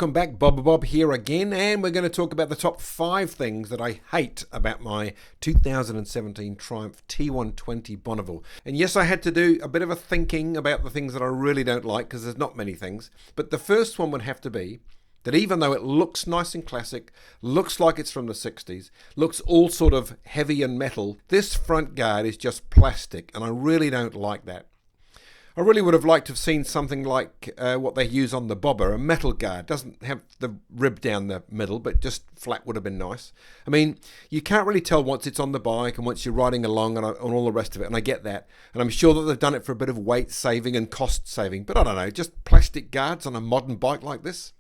welcome back. Bob here again, and we're going to talk about the top 5 things that I hate about my 2017 Triumph T120 Bonneville. And yes, I had to do a bit of a thinking about the things that I really don't like, because there's not many things. But the first one would have to be that even though it looks nice and classic, looks like it's from the 60s, looks all sort of heavy and metal, this front guard is just plastic, and I really don't like that. I really would have liked to have seen something like what they use on the Bobber, a metal guard. Doesn't have the rib down the middle, but just flat would have been nice. I mean, you can't really tell once it's on the bike and once you're riding along and all the rest of it, and I get that. And I'm sure that they've done it for a bit of weight saving and cost saving, but I don't know, just plastic guards on a modern bike like this?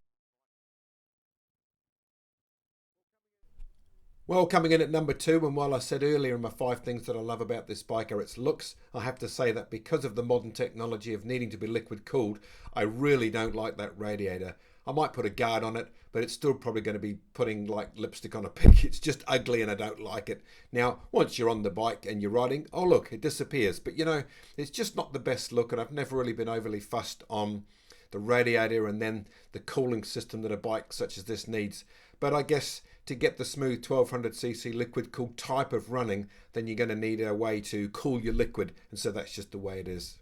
Well, coming in at number 2, and while I said earlier in my 5 things that I love about this bike are its looks, I have to say that because of the modern technology of needing to be liquid cooled, I really don't like that radiator. I might put a guard on it, but it's still probably going to be putting like lipstick on a pig. It's just ugly and I don't like it. Now, once you're on the bike and you're riding, oh look, it disappears. But you know, it's just not the best look, and I've never really been overly fussed on the radiator and then the cooling system that a bike such as this needs. But I guess to get the smooth 1200cc liquid cooled type of running, then you're going to need a way to cool your liquid, and so that's just the way it is.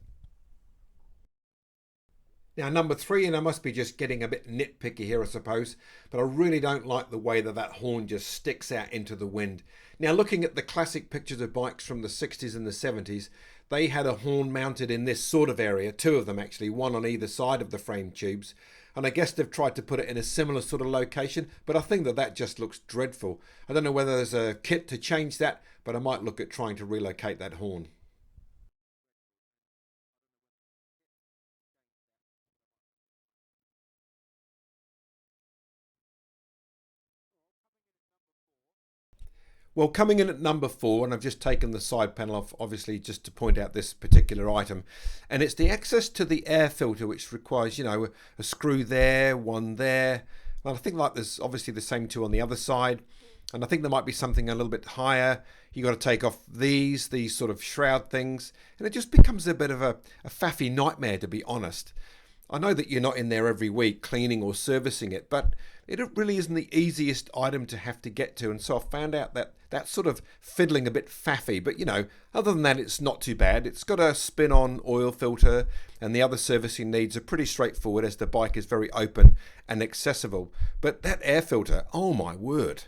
Now, number 3, and I must be just getting a bit nitpicky here, I suppose, but I really don't like the way that horn just sticks out into the wind. Now, looking at the classic pictures of bikes from the 60s and the 70s, they had a horn mounted in this sort of area, 2 of them actually, one on either side of the frame tubes. And I guess they've tried to put it in a similar sort of location, but I think that just looks dreadful. I don't know whether there's a kit to change that, but I might look at trying to relocate that horn. Well, coming in at number 4, and I've just taken the side panel off, obviously, just to point out this particular item, and it's the access to the air filter, which requires, you know, a screw there, one there. Well, I think like there's obviously the same 2 on the other side, and I think there might be something a little bit higher. You got to take off these sort of shroud things, and it just becomes a bit of a faffy nightmare, to be honest. I know that you're not in there every week cleaning or servicing it, but it really isn't the easiest item to have to get to. And so I found out that that's sort of fiddling a bit faffy. But, you know, other than that, it's not too bad. It's got a spin-on oil filter, and the other servicing needs are pretty straightforward as the bike is very open and accessible. But that air filter, oh my word.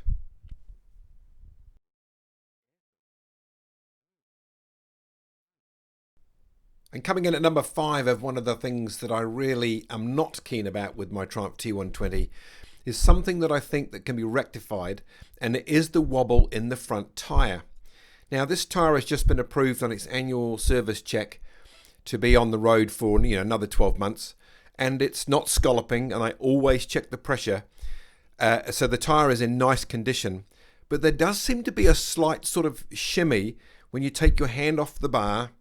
And coming in at number 5 of one of the things that I really am not keen about with my Triumph T120 is something that I think that can be rectified, and it is the wobble in the front tyre. Now, this tyre has just been approved on its annual service check to be on the road for another 12 months, and it's not scalloping, and I always check the pressure, so the tyre is in nice condition. But there does seem to be a slight sort of shimmy when you take your hand off the bar.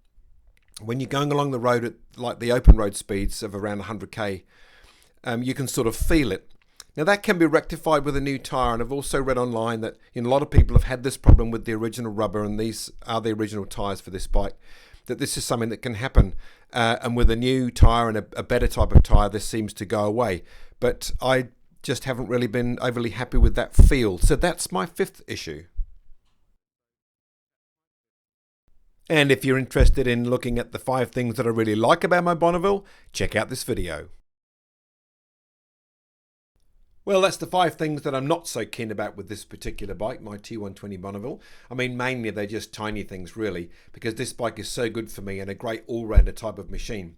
When you're going along the road at like the open road speeds of around 100k, you can sort of feel it. Now, that can be rectified with a new tyre, and I've also read online that a lot of people have had this problem with the original rubber, and these are the original tyres for this bike, that this is something that can happen. And with a new tyre and a better type of tyre, this seems to go away. But I just haven't really been overly happy with that feel. So that's my 5th issue. And if you're interested in looking at the 5 things that I really like about my Bonneville, check out this video. Well, that's the 5 things that I'm not so keen about with this particular bike, my T120 Bonneville. I mean, mainly they're just tiny things really, because this bike is so good for me and a great all-rounder type of machine.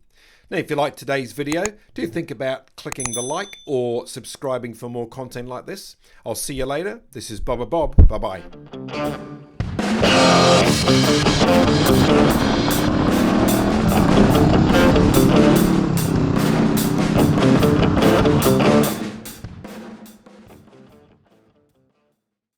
Now, if you liked today's video, do think about clicking the like or subscribing for more content like this. I'll see you later. This is Bob. Bye-bye.